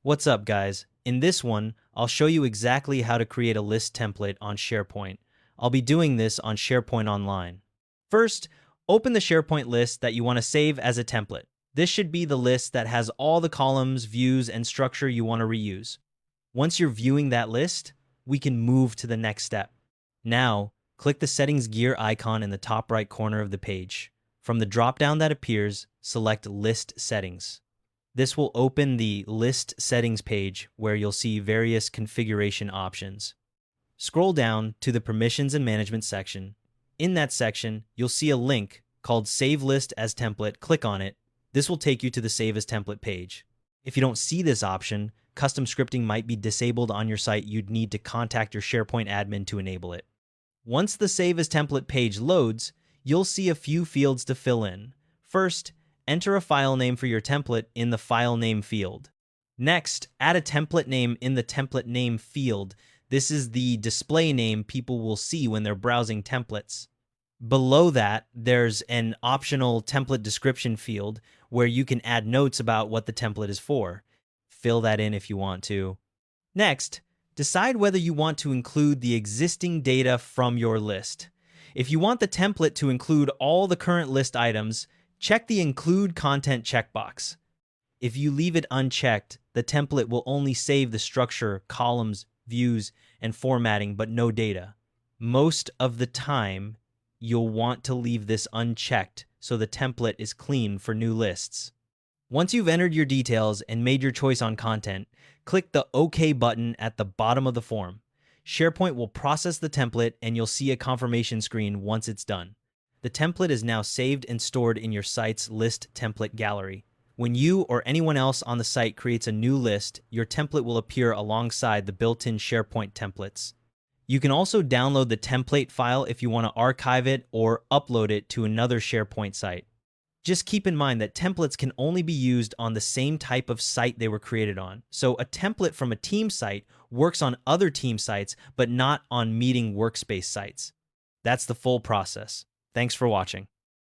What's up, guys? In this one, I'll show you exactly how to create a list template on SharePoint. I'll be doing this on SharePoint Online. First, open the SharePoint list that you want to save as a template. This should be the list that has all the columns, views, and structure you want to reuse. Once you're viewing that list, we can move to the next step. Now, click the settings gear icon in the top right corner of the page. From the drop-down that appears, select List Settings. This will open the List Settings page where you'll see various configuration options. Scroll down to the Permissions and Management section. In that section, you'll see a link called Save List as Template. Click on it. This will take you to the Save as Template page. If you don't see this option, custom scripting might be disabled on your site. You'd need to contact your SharePoint admin to enable it. Once the Save as Template page loads, you'll see a few fields to fill in. First, enter a file name for your template in the File Name field. Next, add a template name in the Template Name field. This is the display name people will see when they're browsing templates. Below that, there's an optional template description field where you can add notes about what the template is for. Fill that in if you want to. Next, decide whether you want to include the existing data from your list. If you want the template to include all the current list items, check the Include Content checkbox. If you leave it unchecked, the template will only save the structure, columns, views, and formatting, but no data. Most of the time, you'll want to leave this unchecked so the template is clean for new lists. Once you've entered your details and made your choice on content, click the OK button at the bottom of the form. SharePoint will process the template and you'll see a confirmation screen once it's done. The template is now saved and stored in your site's list template gallery. When you or anyone else on the site creates a new list, your template will appear alongside the built-in SharePoint templates. You can also download the template file if you want to archive it or upload it to another SharePoint site. Just keep in mind that templates can only be used on the same type of site they were created on. So a template from a team site works on other team sites, but not on meeting workspace sites. That's the full process. Thanks for watching.